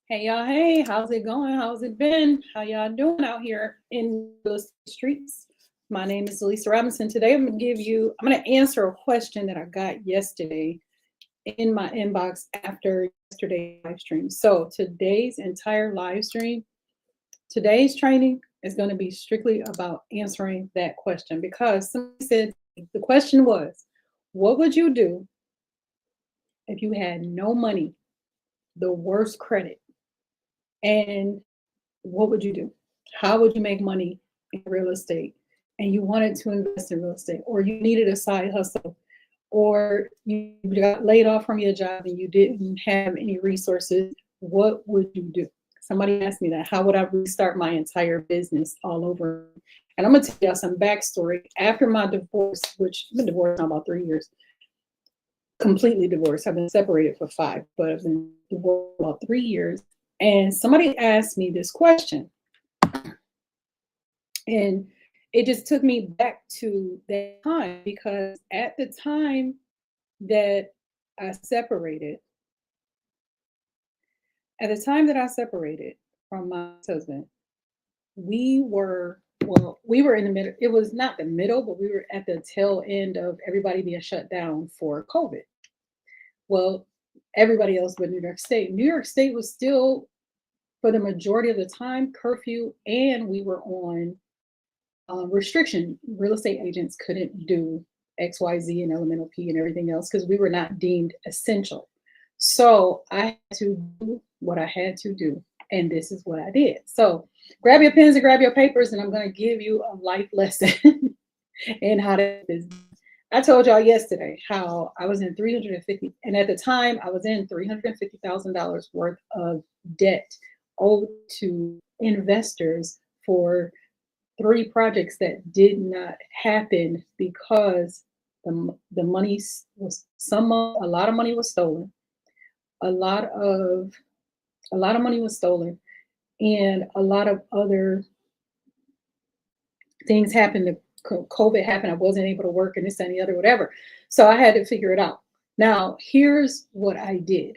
Hey y'all, hey, how's it going? How's it been? How y'all doing out here in the streets? My name is Lisa Robinson. Today I'm gonna answer a question that I got yesterday in my inbox after yesterday's live stream. So today's training is gonna be strictly about answering that question because somebody said the question was, what would you do if you had no money, the worst credit, and what would you do? How would you make money in real estate? And you wanted to invest in real estate, or you needed a side hustle, or you got laid off from your job and you didn't have any resources. What would you do? Somebody asked me that. How would I restart my entire business all over? And I'm gonna tell you some backstory. After my divorce, which I've been divorced now about 3 years, completely divorced. I've been separated for 5, but I've been divorced about 3 years. And somebody asked me this question, and it just took me back to that time because at the time that I separated, at the time that I separated from my husband, we were in the middle. It was not the middle, but we were at the tail end of everybody being shut down for COVID. Well, everybody else but New York State. New York State was still, for the majority of the time, curfew, and we were on restriction. Real estate agents couldn't do XYZ and Elemental P and everything else because we were not deemed essential. So I had to do what I had to do, and this is what I did. So grab your pens and grab your papers, and I'm going to give you a life lesson in how to do this. I told y'all yesterday how I was in 350, and at the time I was in $350,000 worth of debt owed to investors for 3 projects that did not happen because the money was a lot of money was stolen. A lot of money was stolen, and a lot of other things happened. COVID happened. I wasn't able to work, and this and the other, whatever. So I had to figure it out. Now, here's what I did.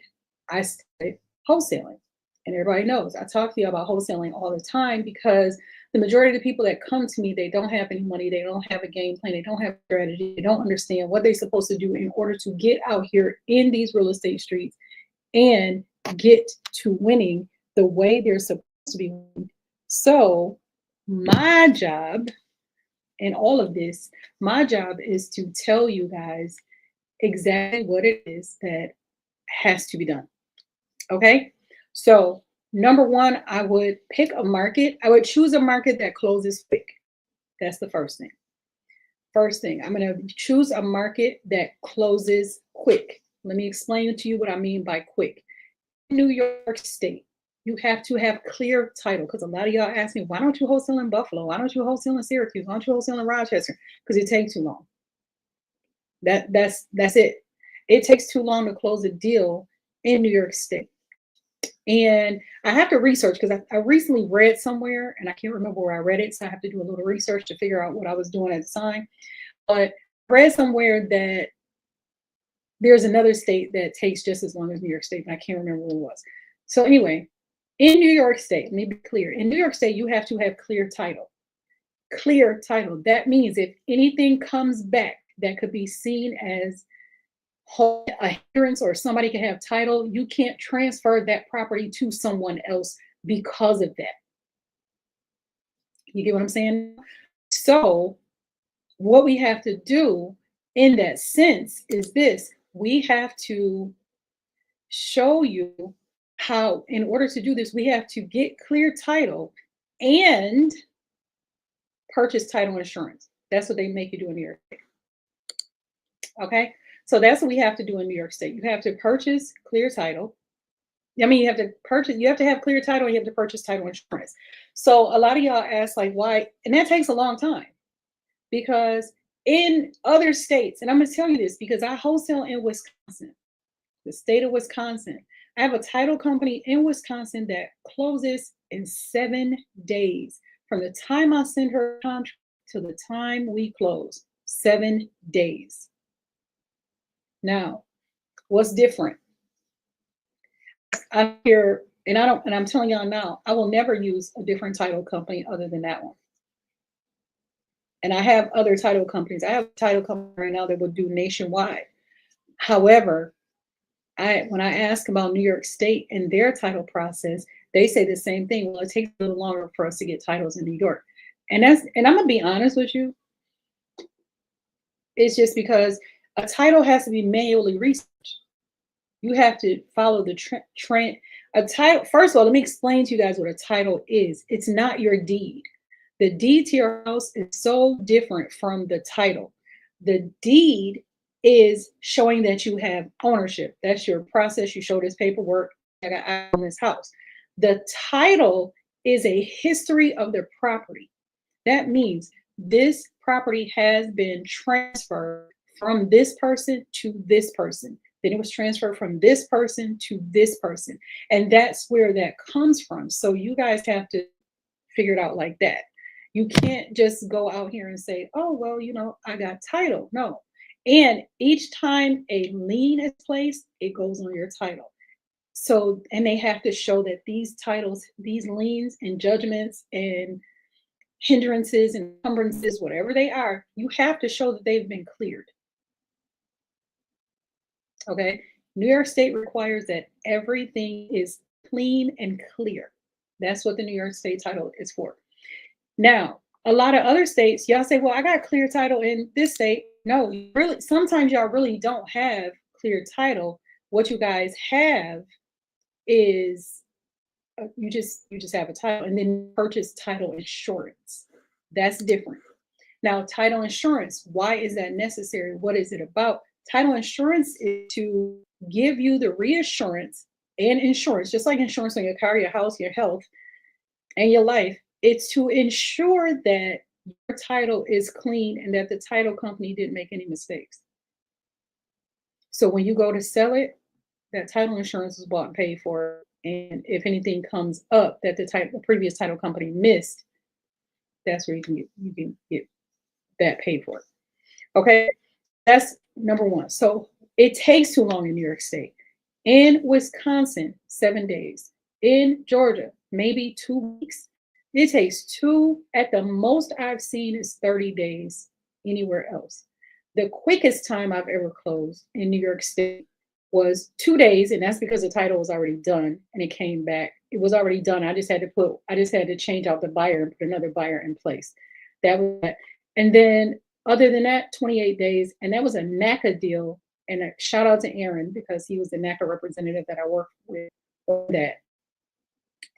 I started wholesaling, and everybody knows I talk to you about wholesaling all the time because the majority of the people that come to me, they don't have any money, they don't have a game plan, they don't have a strategy, they don't understand what they're supposed to do in order to get out here in these real estate streets and get to winning the way they're supposed to be winning. So my job in all of this, my job is to tell you guys exactly what it is that has to be done. Okay. So, number one, I would pick a market. I would choose a market that closes quick. That's the first thing. First thing, I'm going to choose a market that closes quick. Let me explain to you what I mean by quick. In New York State, you have to have clear title because a lot of y'all ask me, why don't you wholesale in Buffalo? Why don't you wholesale in Syracuse? Why don't you wholesale in Rochester? Because it takes too long. That's it. It takes too long to close a deal in New York State. And I have to research because I recently read somewhere and I can't remember where I read it. So I have to do a little research to figure out what I was doing at the time. But I read somewhere that there's another state that takes just as long as New York State, but I can't remember what it was. So anyway, in New York State, let me be clear. In New York State, you have to have clear title. Clear title. That means if anything comes back that could be seen as a hindrance or somebody can have title, you can't transfer that property to someone else because of that. You get what I'm saying? So, what we have to do in that sense is this: we have to show you how, in order to do this, we have to get clear title and purchase title insurance. That's what they make you do in New York State. Okay. So that's what we have to do in New York State. You have to purchase clear title. I mean, you have to have clear title, and you have to purchase title insurance. So a lot of y'all ask, like, why? And that takes a long time because in other states, and I'm going to tell you this because I wholesale in Wisconsin, the state of Wisconsin. I have a title company in Wisconsin that closes in 7 days from the time I send her contract to the time we close. 7 days. Now, what's different? I'm here And I'm telling y'all now, I will never use a different title company other than that one. And I have other title companies. I have a title company right now that will do nationwide. However, when I ask about New York State and their title process, they say the same thing. Well, it takes a little longer for us to get titles in New York. And I'm gonna be honest with you, it's just because a title has to be manually researched. You have to follow the trend. A title, first of all, let me explain to you guys what a title is. It's not your deed. The deed to your house is so different from the title. The deed is showing that you have ownership. That's your process. You show this paperwork. I own this house. The title is a history of the property. That means this property has been transferred from this person to this person. Then it was transferred from this person to this person. And that's where that comes from. So you guys have to figure it out like that. You can't just go out here and say, oh, well, I got title. No. And each time a lien is placed, it goes on your title. So, and they have to show that these titles, these liens and judgments and hindrances and encumbrances, whatever they are, you have to show that they've been cleared. Okay. New York State requires that everything is clean and clear. That's what the New York State title is for. Now, a lot of other states, y'all say, well, I got clear title in this state. No, really, sometimes y'all really don't have clear title. What you guys have is you just have a title and then purchase title insurance. That's different. Now, title insurance, why is that necessary? What is it about? Title insurance is to give you the reassurance and insurance, just like insurance on your car, your house, your health, and your life. It's to ensure that your title is clean and that the title company didn't make any mistakes. So when you go to sell it, that title insurance is bought and paid for. And if anything comes up that the previous title company missed, that's where you can get that paid for. Okay, that's number one. So it takes too long in New York State. In Wisconsin, 7 days. In Georgia, maybe 2 weeks. It takes 2, at the most I've seen is 30 days anywhere else. The quickest time I've ever closed in New York State was 2 days, and that's because the title was already done and it came back. It was already done. I just had to change out the buyer and put another buyer in place. That was that. And then other than that, 28 days, and that was a NACA deal. And a shout out to Aaron because he was the NACA representative that I worked with on that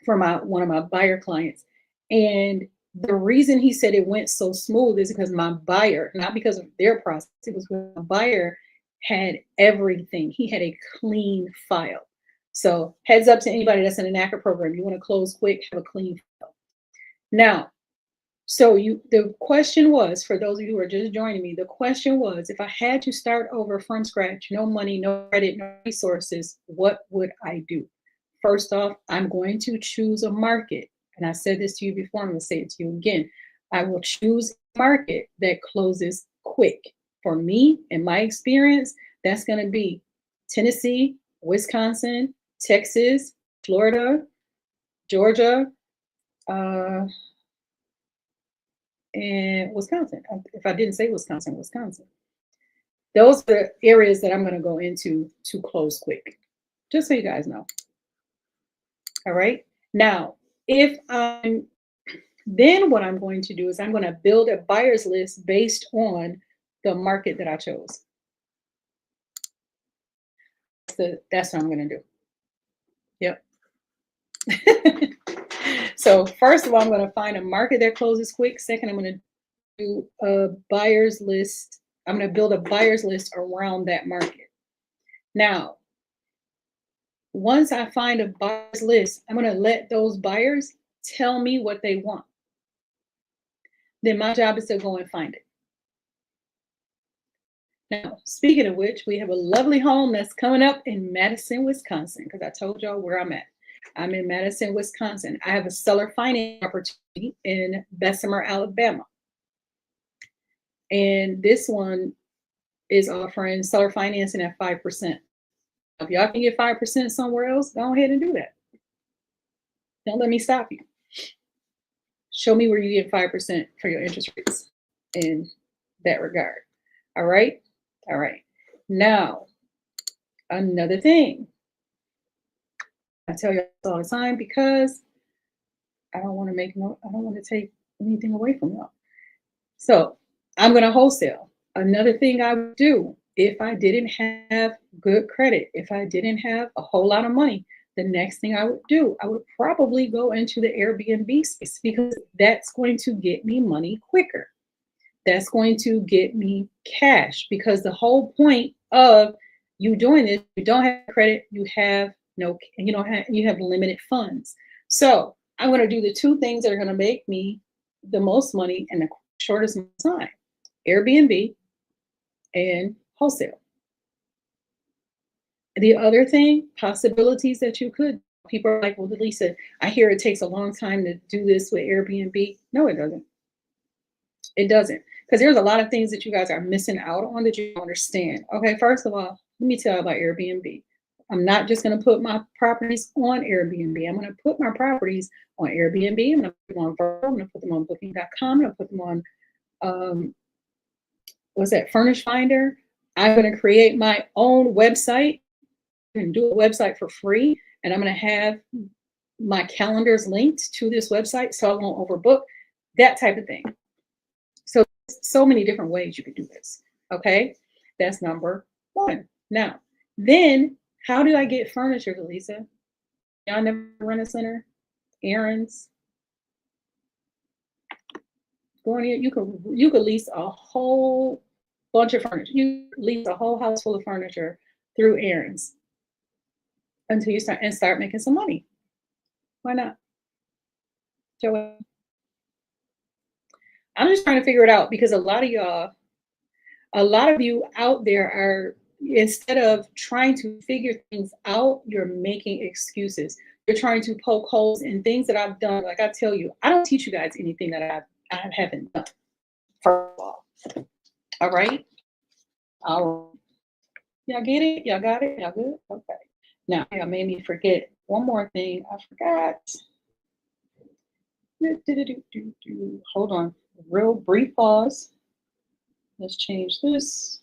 for one of my buyer clients. And the reason he said it went so smooth is because my buyer, not because of their process, it was when my buyer had everything. He had a clean file. So heads up to anybody that's in a NACA program. You want to close quick, have a clean file. Now, so the question was, for those of you who are just joining me, the question was, if I had to start over from scratch, no money, no credit, no resources, what would I do? First off, I'm going to choose a market. And I said this to you before, I'm going to say it to you again. I will choose a market that closes quick. For me, in my experience, that's going to be Tennessee, Wisconsin, Texas, Florida, Georgia, and Wisconsin. If I didn't say Wisconsin, Wisconsin. Those are the areas that I'm going to go into to close quick, just so you guys know. All right. Now, then what I'm going to do is I'm going to build a buyer's list based on the market that I chose. That's what I'm going to do. Yep. So first of all, I'm going to find a market that closes quick. Second, I'm going to do a buyer's list. I'm going to build a buyer's list around that market. Now, once I find a buyer's list, I'm going to let those buyers tell me what they want. Then my job is to go and find it. Now, speaking of which, we have a lovely home that's coming up in Madison, Wisconsin, because I told y'all where I'm at. I'm in Madison, Wisconsin. I have a seller finance opportunity in Bessemer, Alabama. And this one is offering seller financing at 5%. If y'all can get 5% somewhere else, go ahead and do that. Don't let me stop you. Show me where you get 5% for your interest rates in that regard. All right. All right. Now, another thing I tell you all the time because I don't want to take anything away from y'all. So I'm going to wholesale. Another thing I would do if I didn't have good credit, if I didn't have a whole lot of money, the next thing I would do, I would probably go into the Airbnb space because that's going to get me money quicker. That's going to get me cash because the whole point of you doing this, you don't have credit, you have no, you have limited funds. So I'm going to do the two things that are going to make me the most money in the shortest time: Airbnb and wholesale. The other thing, possibilities that you could, people are like, well, Lisa, I hear it takes a long time to do this with Airbnb. No, it doesn't. It doesn't. Because there's a lot of things that you guys are missing out on that you don't understand. Okay, first of all, let me tell you about Airbnb. I'm not just going to put my properties on Airbnb. I'm going to put my properties on Airbnb. I'm going to put them on Vrbo. I'm going to put them on Booking.com. I'm going to put them on, what's that, Furnish Finder. I'm going to create my own website and do a website for free. And I'm going to have my calendars linked to this website so I won't overbook, that type of thing. So many different ways you could do this. Okay, that's number one. Now, then how do I get furniture, Lisa? Y'all never run a center, errands. Going in, you could lease a whole bunch of furniture. You lease a whole house full of furniture through errands until you start making some money. Why not, Joey? I'm just trying to figure it out because a lot of you out there are, instead of trying to figure things out, you're making excuses. You're trying to poke holes in things that I've done. Like I tell you, I don't teach you guys anything that I haven't done. First of all right? All right. Y'all get it? Y'all got it? Y'all good? Okay. Now, y'all made me forget one more thing. I forgot. Hold on. Real brief pause. Let's change this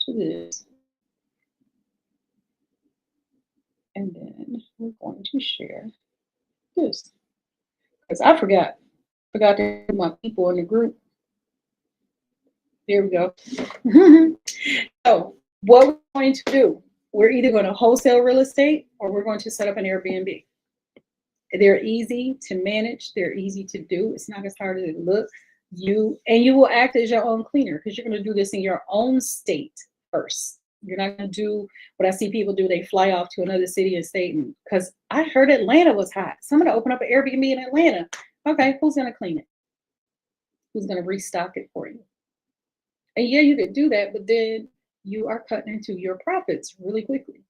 to this. And then we're going to share this. Because I forgot to put my people in the group. There we go. So what we're going to do, we're either going to wholesale real estate or we're going to set up an Airbnb. They're easy to manage. They're easy to do. It's not as hard as it looks. You will act as your own cleaner because you're going to do this in your own state first. You're not going to do what I see people do. They fly off to another city and state. Because I heard Atlanta was hot. So I'm going to open up an Airbnb in Atlanta. Okay, who's going to clean it? Who's going to restock it for you? And yeah, you could do that, but then you are cutting into your profits really quickly.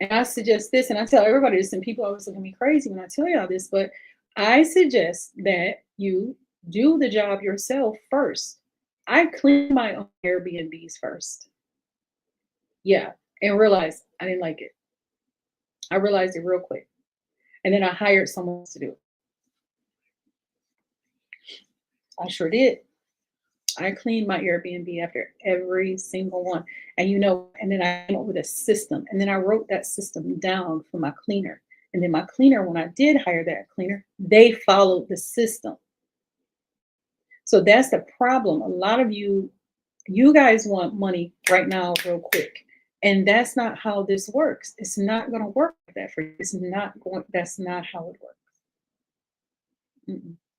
And I suggest this, and I tell everybody this, and people always look at me crazy when I tell y'all this, but I suggest that you do the job yourself first. I clean my own Airbnbs first. Yeah, and realized I didn't like it. I realized it real quick. And then I hired someone else to do it. I sure did. I cleaned my Airbnb after every single one. And and then I came up with a system. And then I wrote that system down for my cleaner. And then my cleaner, when I did hire that cleaner, they followed the system. So that's the problem. A lot of you guys want money right now, real quick. And that's not how this works. It's not going to work like that for you. That's not how it works.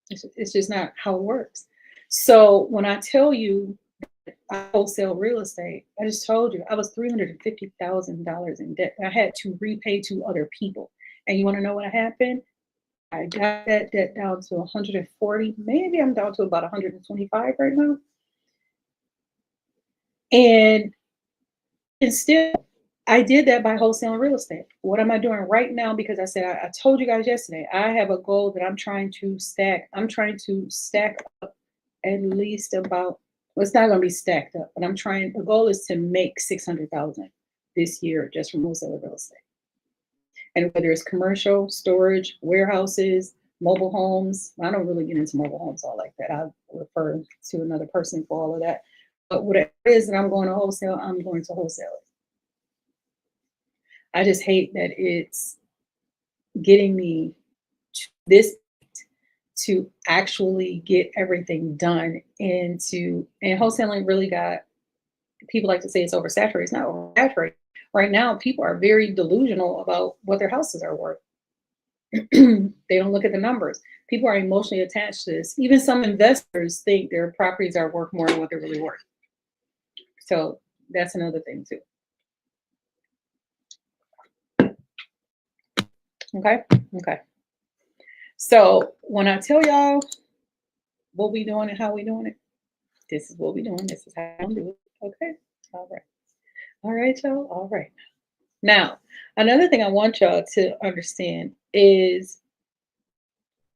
It's just not how it works. So when I tell you I wholesale real estate, I just told you I was $350,000 in debt. I had to repay to other people. And you want to know what happened? I got that debt down to 140. Maybe I'm down to about 125 right now. And still, I did that by wholesaling real estate. What am I doing right now? Because I said, I told you guys yesterday, I have a goal that I'm trying to stack. I'm trying to stack up at least about, well, it's not going to be stacked up, but the goal is to make 600,000 this year just from wholesale real estate. And whether it's commercial, storage, warehouses, mobile homes, I don't really get into mobile homes all like that. I refer to another person for all of that. But whatever it is that I'm going to wholesale, I'm going to wholesale it. I just hate that it's getting me to this to actually get everything done and wholesaling really got, people like to say it's oversaturated. It's not oversaturated. Right now, people are very delusional about what their houses are worth. They don't look at the numbers. People are emotionally attached to this. Even some investors think their properties are worth more than what they're really worth. So that's another thing too. Okay. Okay. So when I tell y'all what we doing and how we doing it, this is what we doing. This is how I'm doing it. Okay. All right. All right, y'all. All right. Now, another thing I want y'all to understand is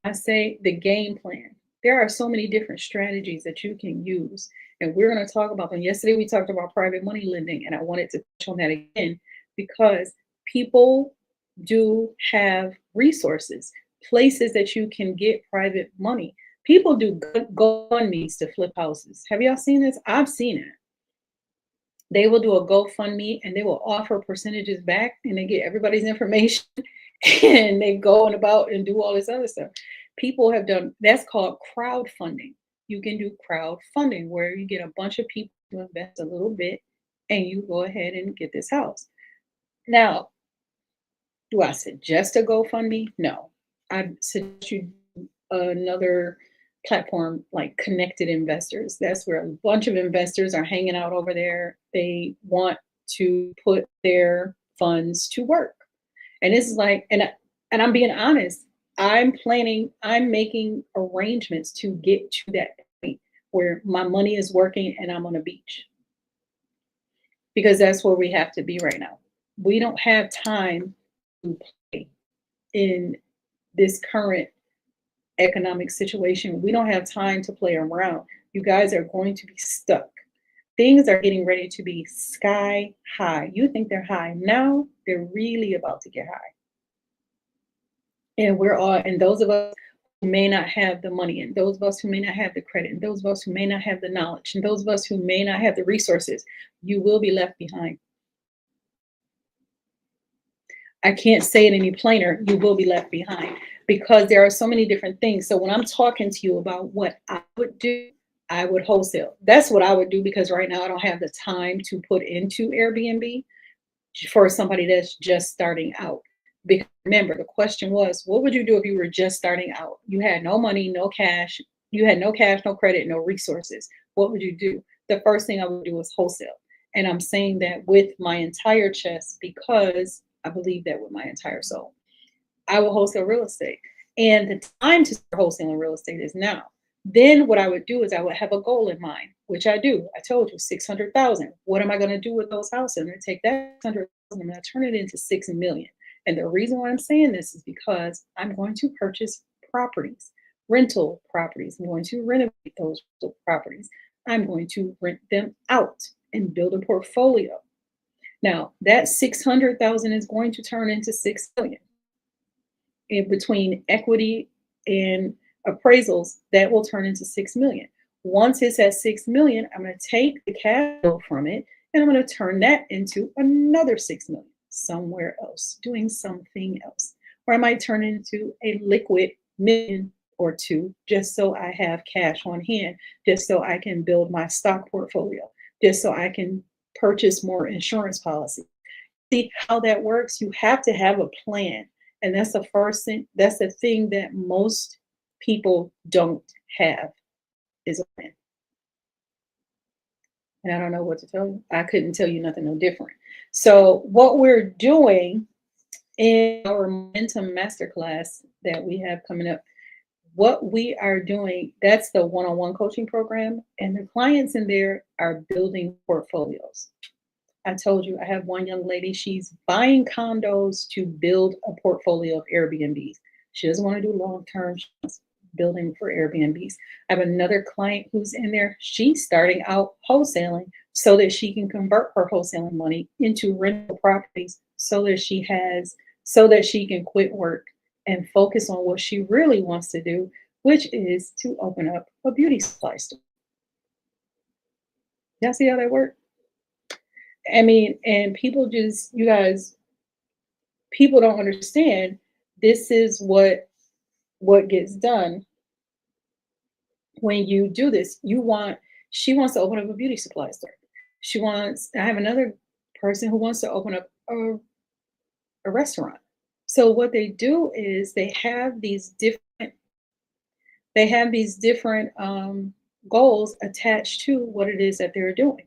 I say the game plan. There are so many different strategies that you can use, and we're going to talk about them. Yesterday, we talked about private money lending, and I wanted to touch on that again because people do have resources, places that you can get private money. People do GoFundMe's to flip houses. Have y'all seen this? I've seen it. They will do a GoFundMe and they will offer percentages back and they get everybody's information and they go and about and do all this other stuff. People have done, that's called crowdfunding. You can do crowdfunding where you get a bunch of people to invest a little bit and you go ahead and get this house. Now, do I suggest a GoFundMe? No. I suggest you do another platform like Connected Investors. That's where a bunch of investors are hanging out over there. They want to put their funds to work. And this is like, and I'm being honest, I'm making arrangements to get to that point where my money is working and I'm on a beach. Because that's where we have to be right now. We don't have time to play in this current economic situation. We don't have time to play around. You guys are going to be stuck. Things are getting ready to be sky high. You think they're high now, they're really about to get high. And and those of us who may not have the money, and those of us who may not have the credit, and those of us who may not have the knowledge, and those of us who may not have the resources, you will be left behind. I can't say it any plainer, you will be left behind because there are so many different things. So when I'm talking to you about what I would do, I would wholesale. That's what I would do because right now I don't have the time to put into Airbnb for somebody that's just starting out. Because remember, the question was, what would you do if you were just starting out? You had no money, no cash. You had no cash, no credit, no resources. What would you do? The first thing I would do is wholesale. And I'm saying that with my entire chest because I believe that with my entire soul. I will wholesale real estate. And the time to start wholesaling real estate is now. Then what I would do is I would have a goal in mind, which I do. I told you 600,000. What am I going to do with those houses? I'm going to take that 600,000 and I'm going to turn it into 6 million. And the reason why I'm saying this is because I'm going to purchase properties, rental properties. I'm going to renovate those properties. I'm going to rent them out and build a portfolio. Now that 600,000 is going to turn into 6 million. In between equity and appraisals, that will turn into 6 million. Once it's at 6 million, I'm going to take the cash flow from it and I'm going to turn that into another 6 million somewhere else, doing something else. Or I might turn it into a liquid million or two, just so I have cash on hand, just so I can build my stock portfolio, just so I can purchase more insurance policy. See how that works? You have to have a plan. And that's the first thing, that's the thing that most people don't have is a plan. And I don't know what to tell you. I couldn't tell you nothing no different. So what we're doing in our Momentum Masterclass that we have coming up, what we are doing, that's the one-on-one coaching program. And the clients in there are building portfolios. I told you, I have one young lady, she's buying condos to build a portfolio of Airbnbs. She doesn't want to do long-term, she's building for Airbnbs. I have another client who's in there, she's starting out wholesaling so that she can convert her wholesaling money into rental properties so that she has so that she can quit work and focus on what she really wants to do, which is to open up a beauty supply store. Y'all see how that works? I mean, and people just, you guys, people don't understand this is what gets done when you do this. She wants to open up a beauty supply store. I have another person who wants to open up a restaurant. So what they do is they have these different goals attached to what it is that they're doing.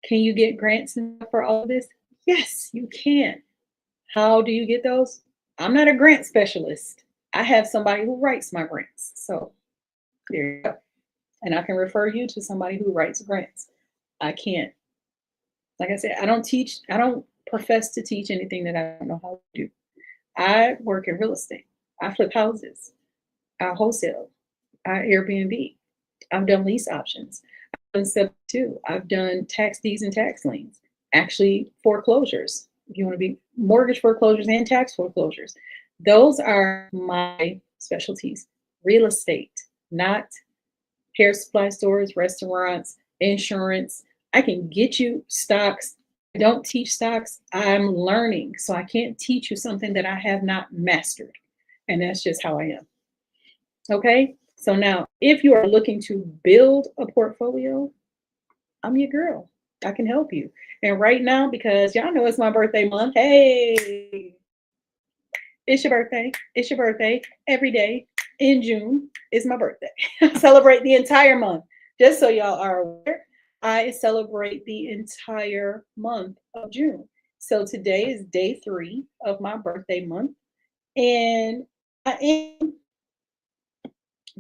Can you get grants and stuff for all of this? Yes, you can. How do you get those? I'm not a grant specialist. I have somebody who writes my grants. So there you go. And I can refer you to somebody who writes grants. I can't, like I said, I don't profess to teach anything that I don't know how to do. I work in real estate. I flip houses. I wholesale. I Airbnb. I've done lease options. I've done step two. I've done tax deeds and tax liens. Actually, foreclosures. If you want to be mortgage foreclosures and tax foreclosures, those are my specialties. Real estate, not hair supply stores, restaurants, insurance. I can get you stocks. I don't teach stocks. I'm learning. So I can't teach you something that I have not mastered. And that's just how I am. Okay. So now, if you are looking to build a portfolio, I'm your girl. I can help you. And right now, because y'all know it's my birthday month, hey, it's your birthday. It's your birthday. Every day in June is my birthday. I celebrate the entire month. Just so y'all are aware, I celebrate the entire month of June. So today is day 3 of my birthday month. And I am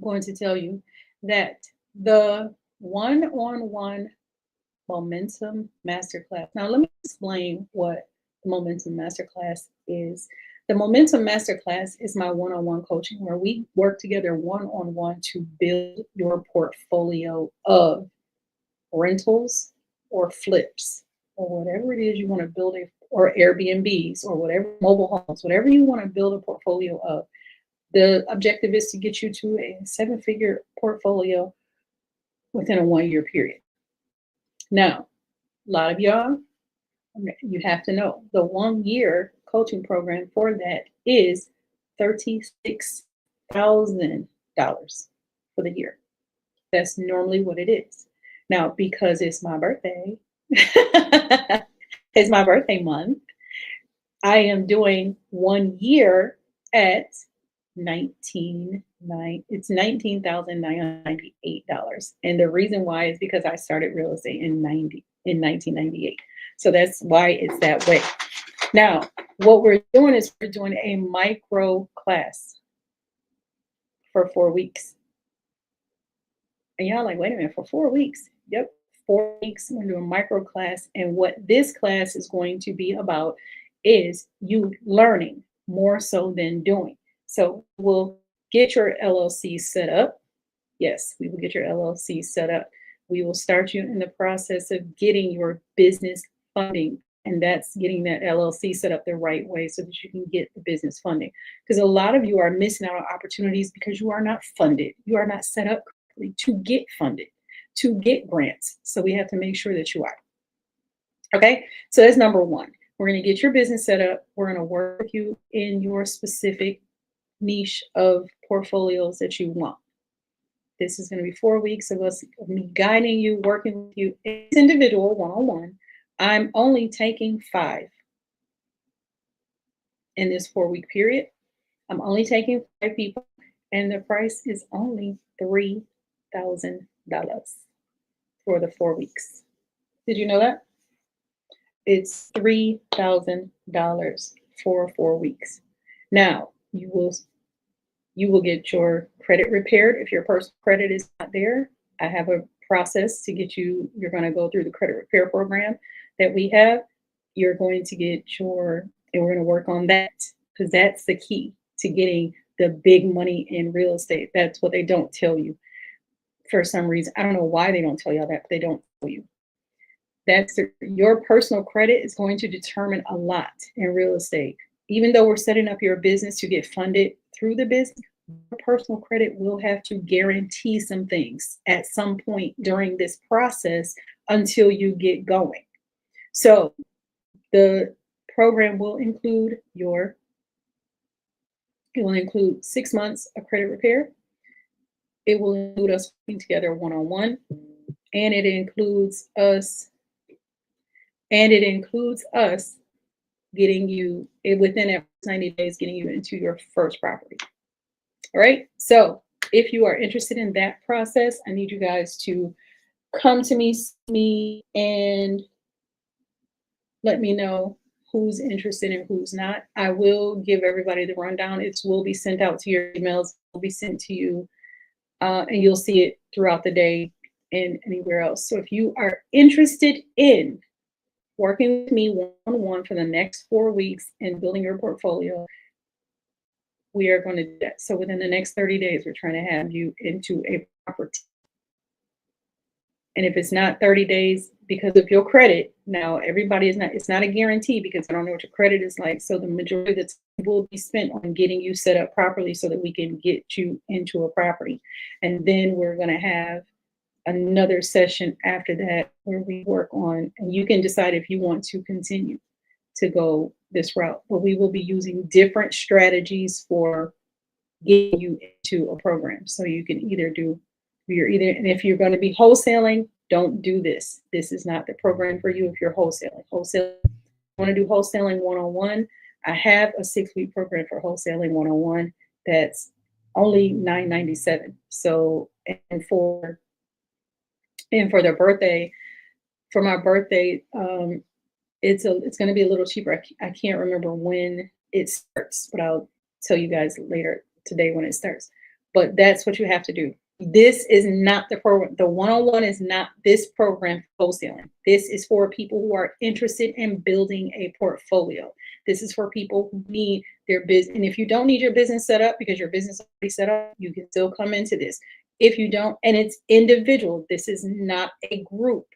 going to tell you that the one-on-one Momentum Masterclass. Now, let me explain what the Momentum Masterclass is. The Momentum Masterclass is my one-on-one coaching where we work together one-on-one to build your portfolio of rentals or flips or whatever it is you want to build, or Airbnbs or whatever, mobile homes, whatever you want to build a portfolio of. The objective is to get you to a 7-figure portfolio within a 1-year period. Now, a lot of y'all, you have to know the 1-year coaching program for that is $36,000 for the year. That's normally what it is. Now, because it's my birthday, it's my birthday month, I am doing 1 year at it's $19,998. And the reason why is because I started real estate in 1998. So that's why it's that way. Now, what we're doing is we're doing a micro class for 4 weeks. And y'all like, wait a minute, for 4 weeks? Yep, 4 weeks. We're doing a micro class. And what this class is going to be about is you learning more so than doing. So we'll get your LLC set up. Yes, we will get your LLC set up. We will start you in the process of getting your business funding. And that's getting that LLC set up the right way so that you can get the business funding. Because a lot of you are missing out on opportunities because you are not funded. You are not set up correctly to get funded, to get grants. So we have to make sure that you are. Okay, so that's number one. We're going to get your business set up. We're going to work with you in your specific niche of portfolios that you want. This is going to be 4 weeks of me guiding you, working with you as individual, one-on-one. I'm only taking 5 in this 4-week period. I'm only taking 5 people, and the price is only $3,000 for the 4 weeks. Did you know that? It's $3,000 for 4 weeks. Now, you will get your credit repaired if your personal credit is not there. I have a process to get you. You're going to go through the credit repair program that we have. You're going to get and we're going to work on that because that's the key to getting the big money in real estate. That's what they don't tell you for some reason. I don't know why they don't tell y'all that, but they don't tell you. Your personal credit is going to determine a lot in real estate. Even though we're setting up your business to get funded through the business, your personal credit will have to guarantee some things at some point during this process until you get going. So the program will include it will include 6 months of credit repair. It will include us working together one-on-one, and it includes us getting you within 90 days, getting you into your first property. All right. So if you are interested in that process, I need you guys to come to me and let me know who's interested and who's not. I will give everybody the rundown. It will be sent out to your emails. It will be sent to you, and you'll see it throughout the day and anywhere else. So if you are interested in working with me one-on-one for the next 4 weeks and building your portfolio, we are going to do that. So within the next 30 days, we're trying to have you into a property. And if it's not 30 days because of your credit, now it's not a guarantee because I don't know what your credit is like. So the majority of the time will be spent on getting you set up properly so that we can get you into a property. And then we're going to have another session after that where we work on, and you can decide if you want to continue to go this route. But we will be using different strategies for getting you into a program. So you can and if you're going to be wholesaling, don't do this. This is not the program for you if you're wholesaling. Want to do wholesaling one-on-one? I have a 6-week program for wholesaling one-on-one that's only $9.97. So, and for their birthday, for my birthday, it's going to be a little cheaper. I can't remember when it starts, but I'll tell you guys later today when it starts. But that's what you have to do. This is not the program. The one-on-one is not this program for wholesaling. This is for people who are interested in building a portfolio. This is for people who need their business. And if you don't need your business set up because your business is already set up, you can still come into this. If you don't, and it's individual, this is not a group.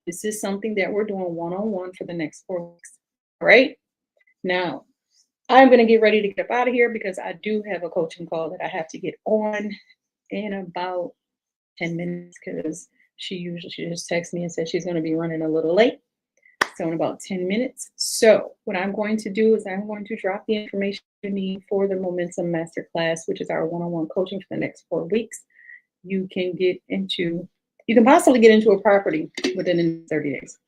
This is something that we're doing one-on-one for the next 4 weeks. All right. Now, I'm going to get ready to get up out of here because I do have a coaching call that I have to get on in about 10 minutes because she just texts me and says she's going to be running a little late. So in about 10 minutes. So what I'm going to do is I'm going to drop the information you need for the Momentum Masterclass, which is our one-on-one coaching for the next 4 weeks. You can possibly get into a property within 30 days.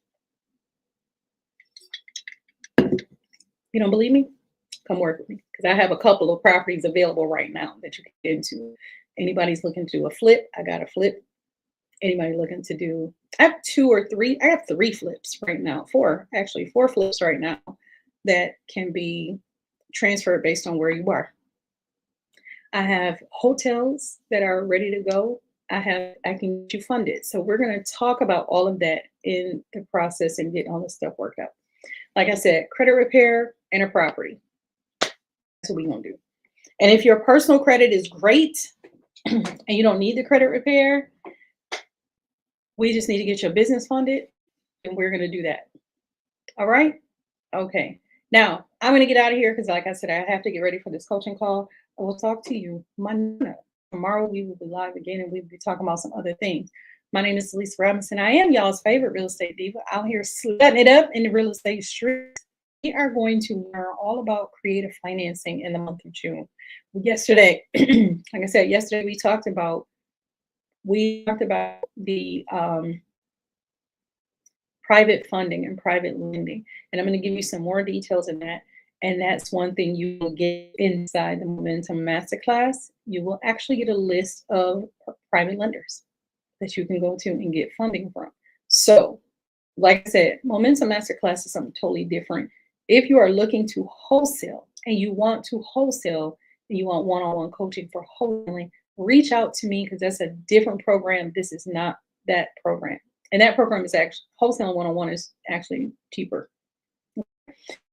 You don't believe me? Come work with me because I have a couple of properties available right now that you can get into. Anybody's looking to do a flip, I got a flip. Anybody looking to do, I have 3 flips right now, 4 flips right now that can be transferred based on where you are. I have hotels that are ready to go. I can get you funded. So we're going to talk about all of that in the process and get all this stuff worked out. Like I said, credit repair and a property. That's what we're going to do. And if your personal credit is great and you don't need the credit repair, we just need to get your business funded and we're going to do that. All right. Okay. Now I'm going to get out of here because like I said, I have to get ready for this coaching call. I will talk to you Monday. Tomorrow we will be live again and we'll be talking about some other things. My name is Lisa Robinson. I am y'all's favorite real estate diva out here slutting it up in the real estate streets. We are going to learn all about creative financing in the month of June. Yesterday, like I said, we talked about the private funding and private lending. And I'm going to give you some more details in that. And that's one thing you will get inside the Momentum Masterclass. You will actually get a list of private lenders that you can go to and get funding from. So, like I said, Momentum Masterclass is something totally different. If you are looking to wholesale and you want to wholesale and you want one-on-one coaching for wholesaling, reach out to me because that's a different program. This is not that program. And that program is actually, wholesaling one-on-one is actually cheaper.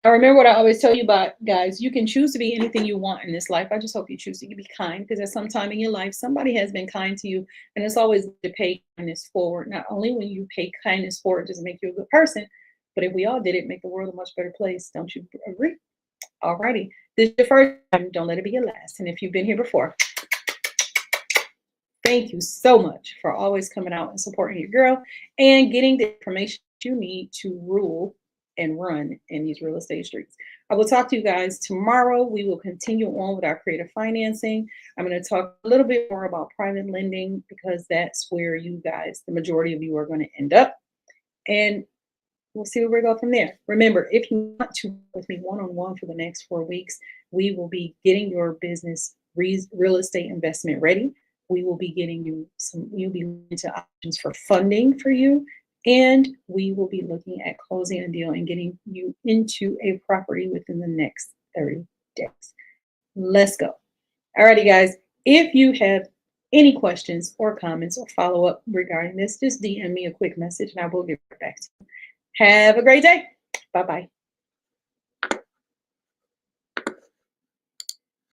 I remember what I always tell you about, guys. You can choose to be anything you want in this life. I just hope you choose to be kind, because at some time in your life, somebody has been kind to you. And it's always good to pay kindness forward. Not only when you pay kindness forward, does it make you a good person, but if we all did it, make the world a much better place. Don't you agree? Alrighty. This is your first time. Don't let it be your last. And if you've been here before, thank you so much for always coming out and supporting your girl and getting the information you need to rule and run in these real estate streets. I will talk to you guys tomorrow. We will continue on with our creative financing. I'm going to talk a little bit more about private lending, because that's where you guys, the majority of you, are going to end up. And we'll see where we go from there. Remember, if you want to work with me one-on-one for the next 4 weeks, we will be getting your business real estate investment ready. We will be getting you you'll be into options for funding for you. And we will be looking at closing a deal and getting you into a property within the next 30 days. Let's go. Alrighty, guys. If you have any questions or comments or follow up regarding this, just DM me a quick message and I will get back to you. Have a great day. Bye-bye.